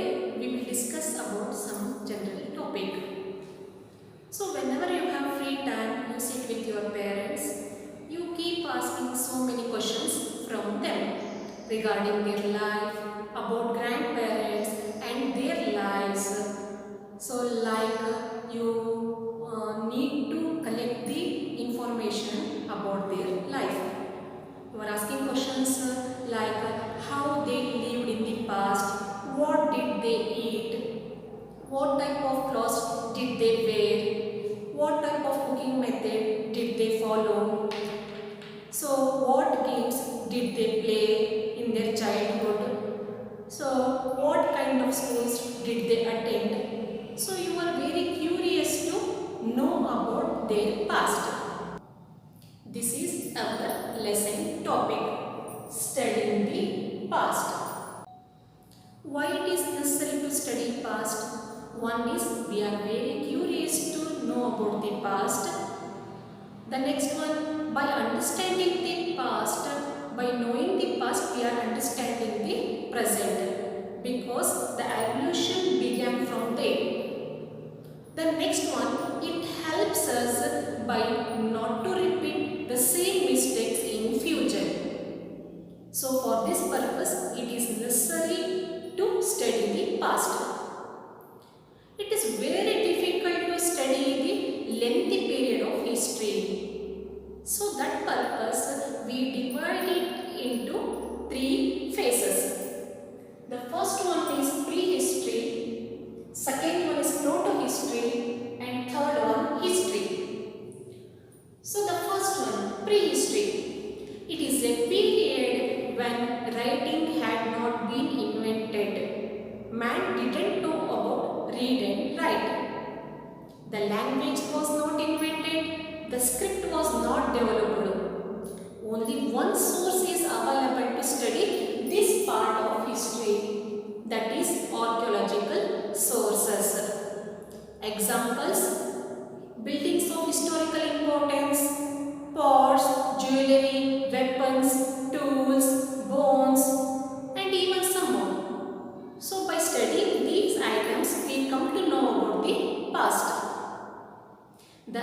Today we will discuss about some general topic. So whenever you have free time, you sit with your parents, you keep asking so many questions from them regarding their life, about grandparents and their lives. So like you need to collect the information about their life. You are asking questions like how they lived in the past, what did they eat, what type of clothes did they wear, what type of cooking method did they follow, so what games did they play in their childhood, so what kind of schools did they attend. So you are very curious to know about their past. This is our lesson topic, studying the past. Why it is necessary to study past? One is we are very curious to know about the past. The next one, by understanding the past, by knowing the past, we are understanding the present because the evolution began from there. The next one, it helps us by not to repeat the same mistakes in future. So for this purpose, it is necessary to study the past. It is very difficult to study the lengthy period of history. So that purpose, we divide it into 3 phases. The first one is prehistory, second one is proto-history, and third one history. So the first one, prehistory. It is a period when writing had not been invented. Man didn't know about read and write. The language was not invented. The script was not developed. Only one source is available to study this part of history, that is archaeological sources. Examples: buildings of historical importance, pots, jewelry, weapons, tools, bones, and even some more. So by studying these items, we come to know about the past. The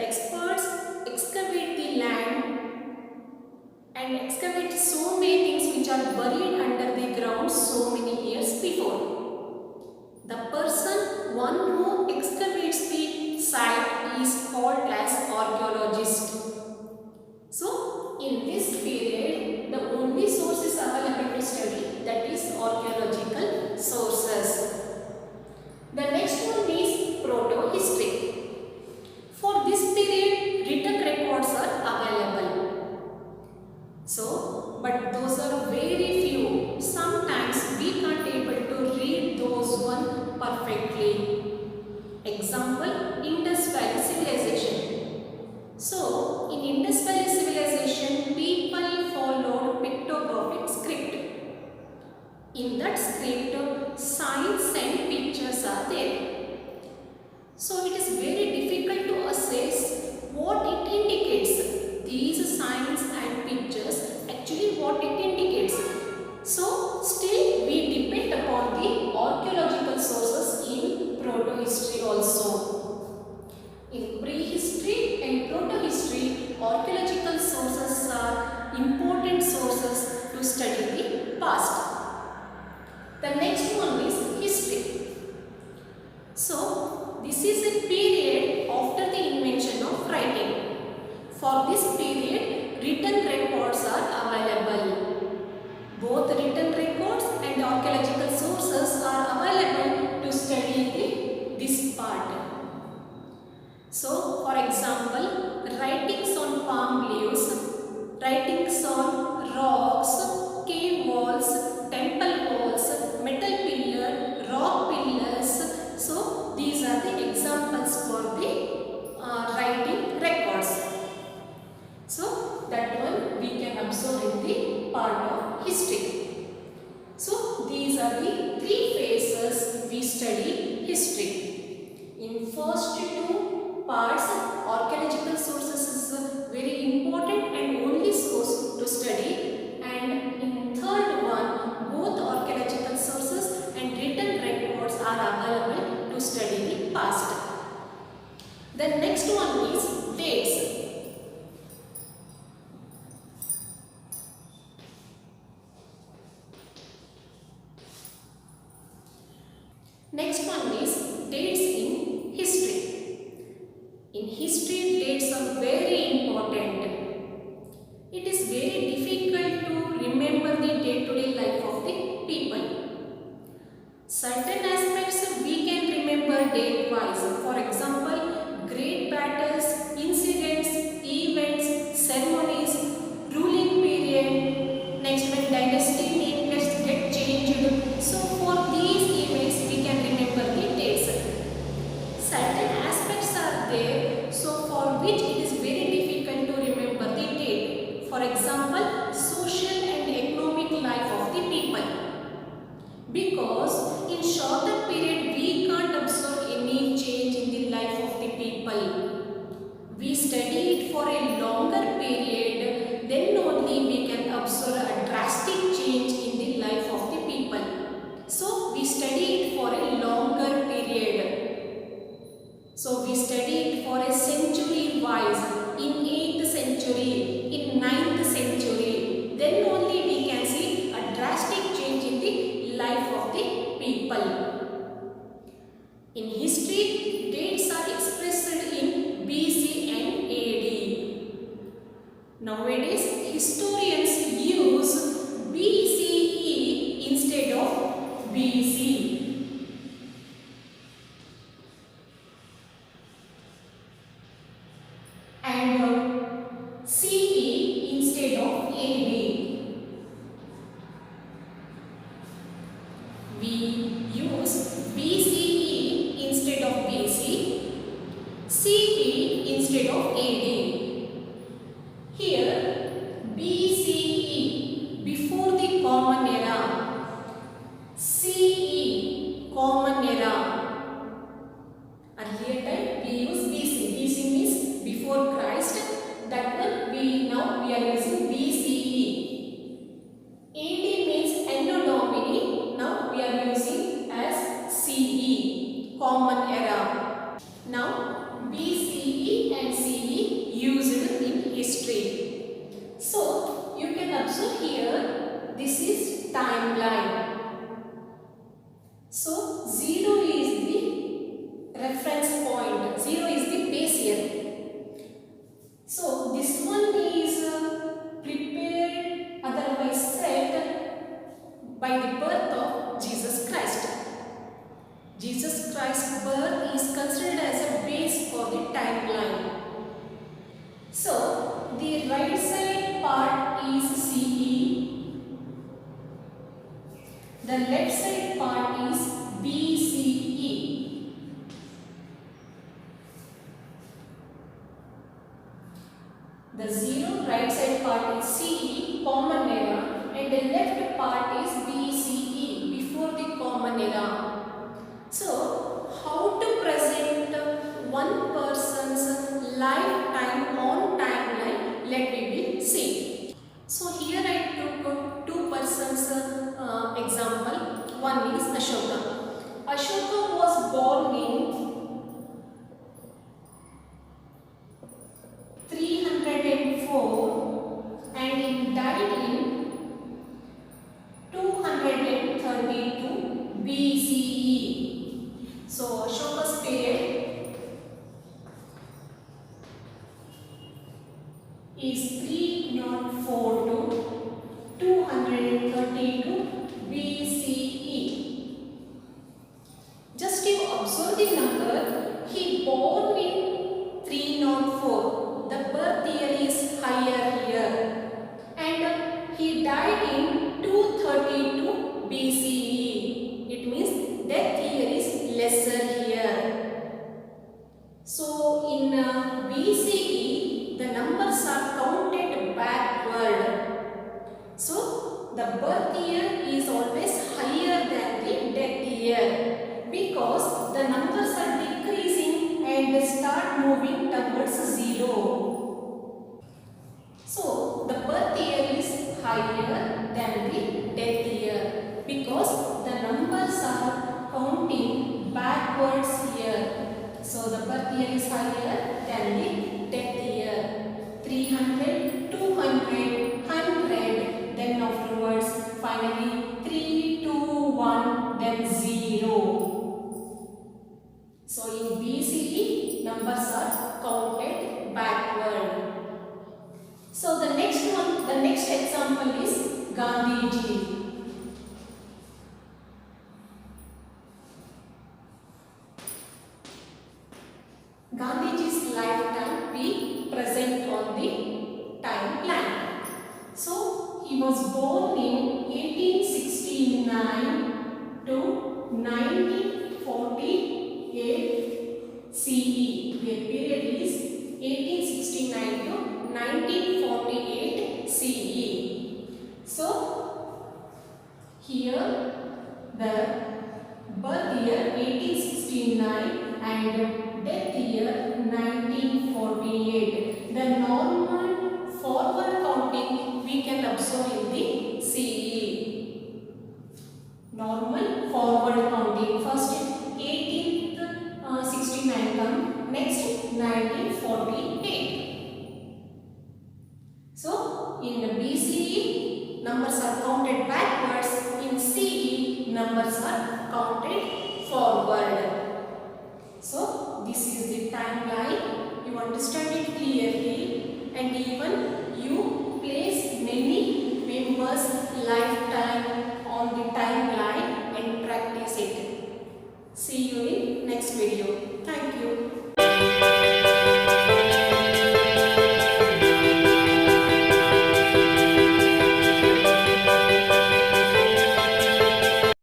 experts excavate the land and excavate so many things which are buried under the ground so many years before. The one who excavates the site is called as archaeologist. So in this period, the only sources available to study, that is archaeological sources. The next one is proto-history. For this period, written records are available. So, but those are very few. Sometimes we can't able to read those one perfectly. Example, Indus Valley Civilization. So, in Indus Valley Civilization, people followed pictographic script. In that script, signs and pictures are there. So it is very difficult to assess what it indicates. These signs and pictures, actually what it indicates. So still we depend upon the archaeological sources in Next one is dates in history. In history, dates are very important. It is very difficult to remember the day-to-day life of the people. Certain aspects we can remember date-wise. For example, great battles, incidents, events, ceremonies, ruling period. Next, when dynasty names get changed. So for these events, we can remember the dates. Certain aspects are there, so for which it is very difficult to remember the date. For example, social and economic life of the people. Because in shorter period we can't observe any change in the life of the people. We study it for a longer period, then only we can observe a drastic change in the life of the people. So we study it for a longer period. So we study it for a century wise, in 8th century, in 9th century, then only we can see a drastic change in the life of the people. In history, dates are expressed in BC and AD. Nowadays, historians use BCE instead of BC. And CE instead of AD. We use BCE instead of BC, CE instead of AD. Here BCE before the common era, CE common era. Earlier time we use BC. BC means before Christ. That one we are using BCE. AD means Anno Domini. Now we are using as CE, common era. Now BCE and CE used in history. So you can observe here, this is timeline. So 0 is the reference point, 0 is the base year. So this one is prepared, otherwise said, by the birth of Jesus Christ. Jesus Christ's birth is considered as a base for the timeline. So the right side part is CE, the left side part is BCE. The 0 right side part is CE, common era, and the left part is BCE, before the common era. So, how to present one person's lifetime on timeline, let me see. So, here I took two persons example. One is Ashoka. Ashoka was born in 304 and he died in 232 BCE. So Ashoka's period is 304 to 232 BCE. Just you observe the number, he born in 304. The birth year is higher here, and he died in 232 BCE. It means death year is lesser here. So in BCE, the numbers are counted backward. So the birth year is always higher than the death year, because the numbers are decreasing and they start moving towards 0. So the birth year is higher than the death year, because the numbers are counting backwards here. So the birth year is higher than the death year. 300, 200, 100, then afterwards finally 3, 2, 1, then 0. Gandhiji. Gandhiji's lifetime we present on the timeline. So he was born in 1869 to 1948 CE. The period is 1869 to 1948 CE. So here the birth year 1869 and death year 1948. The normal forward counting we can observe in the CE. Normal forward counting. First 1869 come, next 1948. So in BCE numbers are counted backwards, in CE numbers are counted forward. So this is the timeline. You understand it clearly, and even you place many members' lifetime on the timeline and practice it. See you in next video. Thank you.